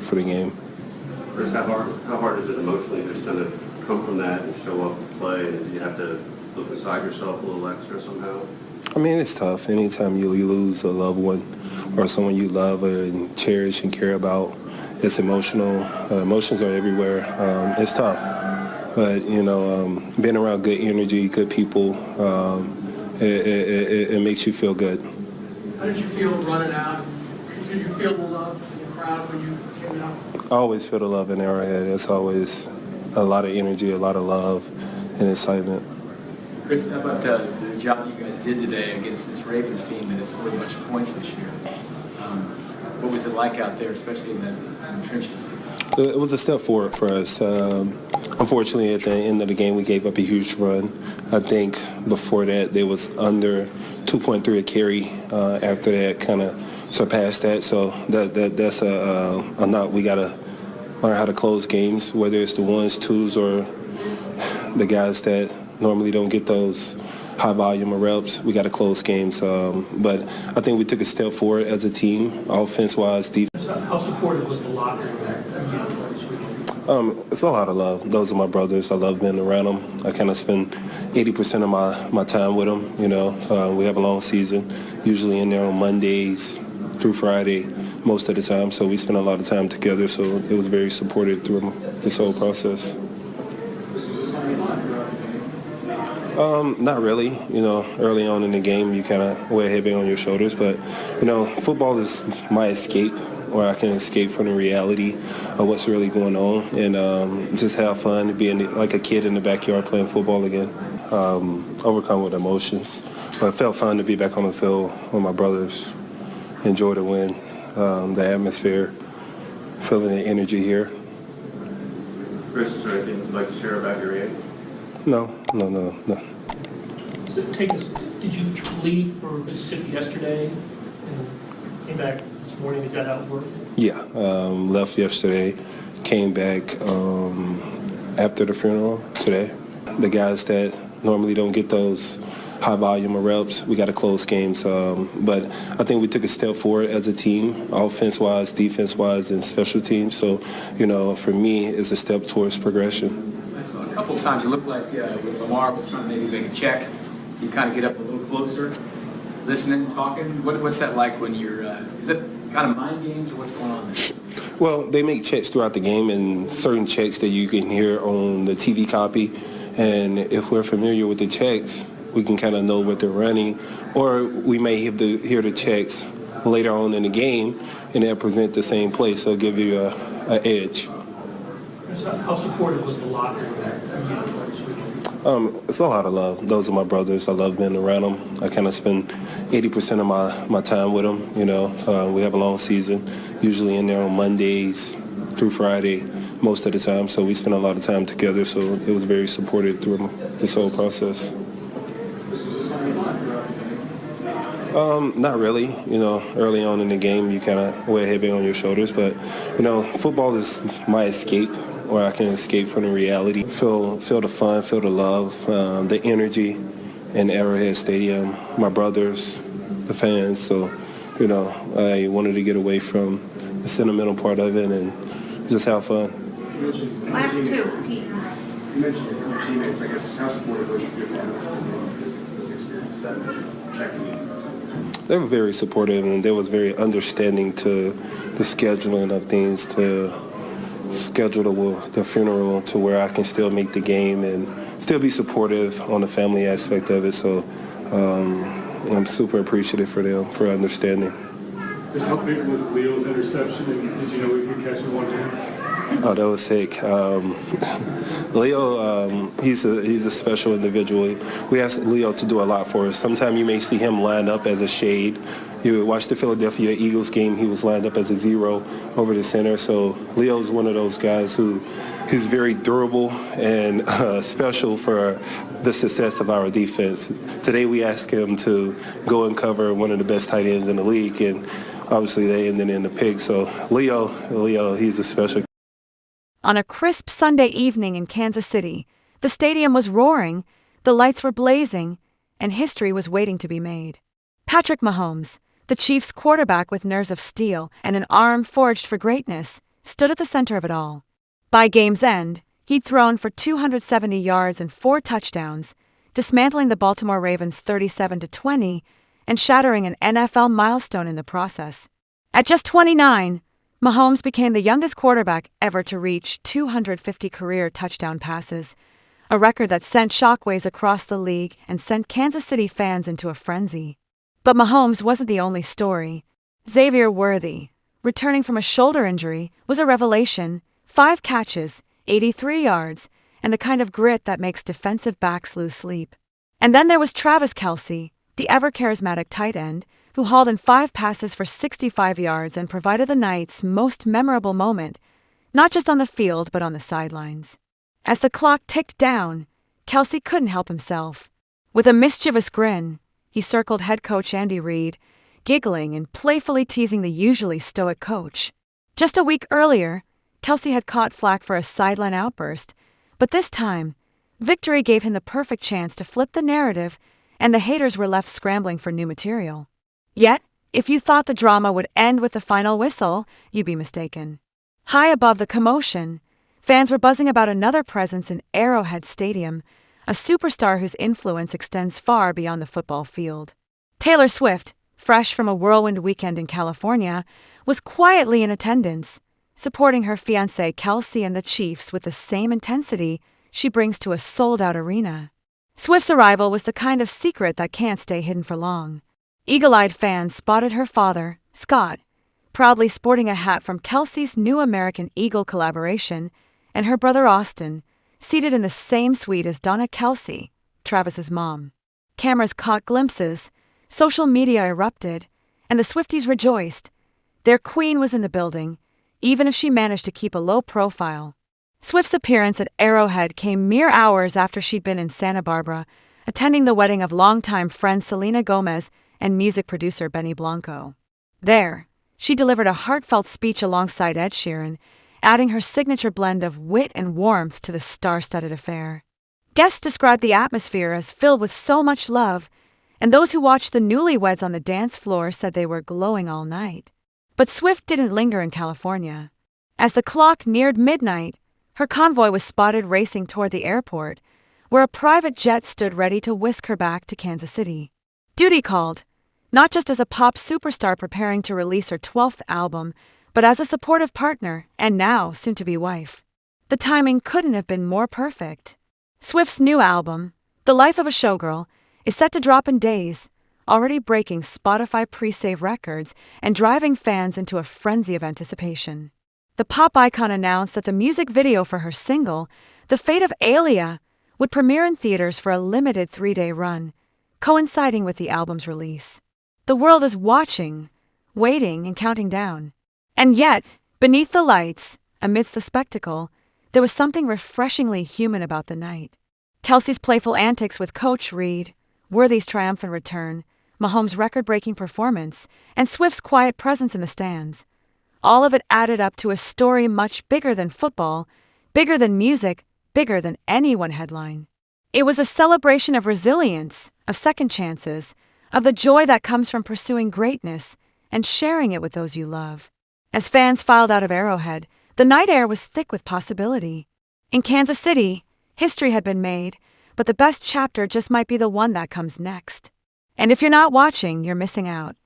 for the game. Chris, how hard is it emotionally just to come from that and show up and play, and you have to look inside yourself a little extra somehow? I mean, it's tough. Anytime you lose a loved one or someone you love and cherish and care about, it's emotional. Emotions are everywhere. It's tough. But, being around good energy, good people, it makes you feel good. How did you feel running out? Did you feel the love in the crowd when you came out? I always feel the love in Arrowhead. It's always a lot of energy, a lot of love and excitement. Chris, how about the job you guys did today against this Ravens team that has scored a bunch of points this year? What was it like out there, especially in the trenches? It was a step forward for us. Unfortunately, at the end of the game, we gave up a huge run. I think before that, they was under 2.3 a carry. After that, kind of surpassed that. So that's a knot. We got to learn how to close games, whether it's the ones, twos, or the guys that normally don't get those high volume of reps. We got to close games. But I think we took a step forward as a team, offense-wise, defense. How supportive was the locker room this weekend? It's a lot of love. Those are my brothers. I love being around them. I kind of spend 80% of my time with them. We have a long season, usually in there on Mondays through Friday most of the time. So we spend a lot of time together. So it was very supportive through this whole process. Not really. Early on in the game, you kind of wear heavy on your shoulders. But, football is my escape, where I can escape from the reality of what's really going on and just have fun, being like a kid in the backyard playing football again. Overcome with emotions. But it felt fun to be back on the field with my brothers. Enjoy the win, the atmosphere, feeling the energy here. Chris, is there anything you'd like to share about your game? No. Did you leave for Mississippi yesterday and came back this morning? Is that how it worked? Yeah, left yesterday, came back after the funeral today. The guys that normally don't get those high volume of reps, we got to close games. But I think we took a step forward as a team, offense-wise, defense-wise, and special teams. So, for me, it's a step towards progression. So a couple of times it looked like when Lamar was trying to maybe make a check, you kind of get up a little closer, listening, talking. What's that like when you're, is that kind of mind games or what's going on there? Well, they make checks throughout the game, and certain checks that you can hear on the TV copy. And if we're familiar with the checks, we can kind of know what they're running. Or we may have to hear the checks later on in the game, and they'll present the same play, so it'll give you an edge. How supportive was the locker room this weekend? It's a lot of love. Those are my brothers. I love being around them. I kind of spend 80% of my time with them. We have a long season, usually in there on Mondays through Friday most of the time. So we spend a lot of time together. So it was very supportive through this whole process. Not really. Early on in the game, you kind of wear heavy on your shoulders. But, football is my escape, where I can escape from the reality, feel the fun, feel the love, the energy in Arrowhead Stadium, my brothers, the fans. So, I wanted to get away from the sentimental part of it and just have fun. Last two, Pete. You mentioned your teammates. I guess how supportive was your family this experience? That checking in? They were very supportive, and they was very understanding to the scheduling of things, to schedule the funeral to where I can still make the game and still be supportive on the family aspect of it. So I'm super appreciative for them for understanding. How big was Leo's interception, and did you know he could catch it one hand? Oh, that was sick. Leo, he's a special individual. We asked Leo to do a lot for us. Sometimes you may see him lined up as a shade. You watch the Philadelphia Eagles game, he was lined up as a zero over the center. So Leo's one of those guys he's very durable and special for the success of our defense. Today we asked him to go and cover one of the best tight ends in the league, and obviously they ended in the pick. So Leo, he's a special. On a crisp Sunday evening in Kansas City, the stadium was roaring, the lights were blazing, and history was waiting to be made. Patrick Mahomes, the Chiefs' quarterback with nerves of steel and an arm forged for greatness, stood at the center of it all. By game's end, he'd thrown for 270 yards and 4 touchdowns, dismantling the Baltimore Ravens 37-20 and shattering an NFL milestone in the process. At just 29, Mahomes became the youngest quarterback ever to reach 250 career touchdown passes, a record that sent shockwaves across the league and sent Kansas City fans into a frenzy. But Mahomes wasn't the only story. Xavier Worthy, returning from a shoulder injury, was a revelation. 5 catches, 83 yards, and the kind of grit that makes defensive backs lose sleep. And then there was Travis Kelce, the ever-charismatic tight end, who hauled in 5 passes for 65 yards and provided the night's most memorable moment, not just on the field but on the sidelines. As the clock ticked down, Kelce couldn't help himself. With a mischievous grin, he circled head coach Andy Reid, giggling and playfully teasing the usually stoic coach. Just a week earlier, Kelce had caught flack for a sideline outburst, but this time, victory gave him the perfect chance to flip the narrative, and the haters were left scrambling for new material. Yet, if you thought the drama would end with the final whistle, you'd be mistaken. High above the commotion, fans were buzzing about another presence in Arrowhead Stadium, a superstar whose influence extends far beyond the football field. Taylor Swift, fresh from a whirlwind weekend in California, was quietly in attendance, supporting her fiancé Kelce and the Chiefs with the same intensity she brings to a sold-out arena. Swift's arrival was the kind of secret that can't stay hidden for long. Eagle-eyed fans spotted her father, Scott, proudly sporting a hat from Kelce's new American Eagle collaboration, and her brother Austin, seated in the same suite as Donna Kelce, Travis's mom. Cameras caught glimpses, social media erupted, and the Swifties rejoiced. Their queen was in the building, even if she managed to keep a low profile. Swift's appearance at Arrowhead came mere hours after she'd been in Santa Barbara, attending the wedding of longtime friend Selena Gomez and music producer Benny Blanco. There, she delivered a heartfelt speech alongside Ed Sheeran, adding her signature blend of wit and warmth to the star-studded affair. Guests described the atmosphere as filled with so much love, and those who watched the newlyweds on the dance floor said they were glowing all night. But Swift didn't linger in California. As the clock neared midnight, her convoy was spotted racing toward the airport, where a private jet stood ready to whisk her back to Kansas City. Duty called, not just as a pop superstar preparing to release her 12th album, but as a supportive partner and now soon-to-be wife. The timing couldn't have been more perfect. Swift's new album, The Life of a Showgirl, is set to drop in days, already breaking Spotify pre-save records and driving fans into a frenzy of anticipation. The pop icon announced that the music video for her single, The Fate of Aaliyah, would premiere in theaters for a limited 3-day run, coinciding with the album's release. The world is watching, waiting, and counting down. And yet, beneath the lights, amidst the spectacle, there was something refreshingly human about the night. Kelce's playful antics with Coach Reid, Worthy's triumphant return, Mahomes' record-breaking performance, and Swift's quiet presence in the stands. All of it added up to a story much bigger than football, bigger than music, bigger than any one headline. It was a celebration of resilience, of second chances, of the joy that comes from pursuing greatness and sharing it with those you love. As fans filed out of Arrowhead, the night air was thick with possibility. In Kansas City, history had been made, but the best chapter just might be the one that comes next. And if you're not watching, you're missing out.